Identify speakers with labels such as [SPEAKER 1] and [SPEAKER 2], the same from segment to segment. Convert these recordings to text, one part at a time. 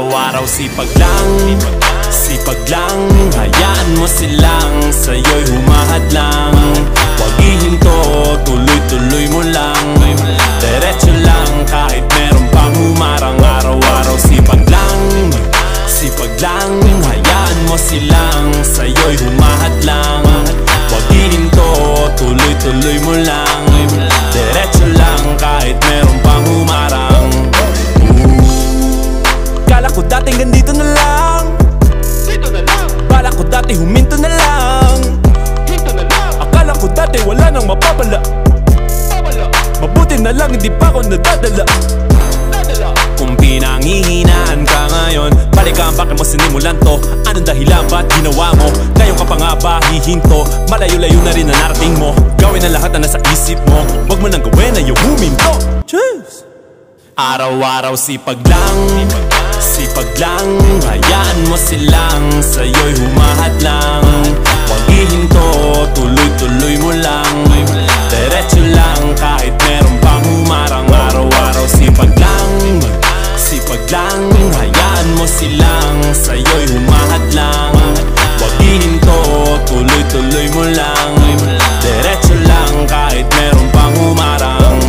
[SPEAKER 1] Araw-araw sipag lang, sipag lang. Hayaan mo silang sa'yo'y humahadlang. Huwag ihinto, tuloy-tuloy mo lang. Diretso lang kahit meron pang humarang. Araw-araw sipag lang, sipag lang. Hayaan mo silang sa'yo'y humahadlang. Huwag ihinto, tuloy-tuloy mo lang. Diretso lang kahit meron pang humarang. Kala ko dati ganito na lang, dito na lang. Bala ko dati huminto na lang, hinto na lang. Akala ko dati wala nang mapapala, mabuti na lang hindi pa ako nadadala. Kung pinanghihinaan ka ngayon, balikan bakit mo sinimulan to? Anong dahilan ba't ginawa mo? Ngayon ka pa nga ba hihinto? Malayo-layo na rin na narating mo. Gawin ang lahat na nasa isip mo. Huwag mo nang gawin na yung huminto. Cheers! Araw-araw sipag lang, sipag lang. Hayaan mo silang sa'yo'y humahadlang. Huwag ihinto, tuloy-tuloy mo lang. Diretso lang kahit meron pang humarang. Araw-araw sipag lang, sipag lang. Hayaan mo silang sa'yo'y humahadlang. Huwag ihinto, tuloy-tuloy mo lang. Diretso lang kahit meron pang humarang.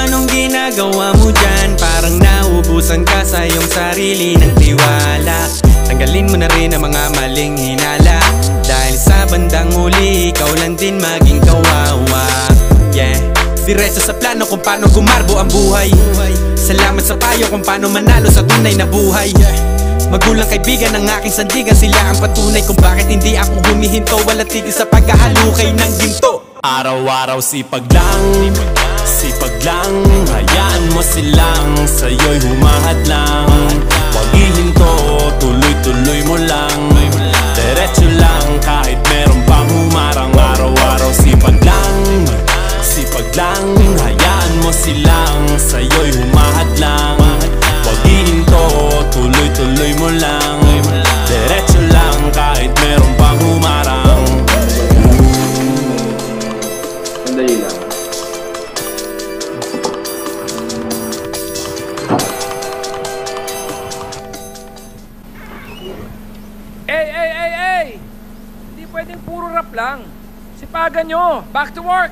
[SPEAKER 2] Anong ginagawa mo dyan? Parang naubusan ka sa iyong sarili ng tiwala. Tanggalin mo na rin ang mga maling hinala, dahil sa bandang huli ikaw lang din maging kawawa. Yeah, diretso sa plano kung paano gumarbo ang buhay. Salamat sa payo kung paano manalo sa tunay na buhay. Magulang kaibigan ng aking sandigan, sila ang patunay kung bakit hindi ako humihinto. Walang tigil sa paghahalukay ng ginto.
[SPEAKER 1] Araw-araw sipag lang, sipag lang. Hayaan mo silang sa'yo'y humahadlang. Huwag ihinto, tuloy-tuloy mo lang. Diretso lang kahit meron pang humarang. Araw-araw sipag lang, sipag lang. Hayaan mo silang sa'yo'y humahadlang. Huwag ihinto, tuloy-tuloy mo lang. Diretso lang kahit meron pang humarang.
[SPEAKER 3] Sandali lang.
[SPEAKER 4] Hey! Hindi pwedeng puro rap lang. Sipagan nyo! Back to work!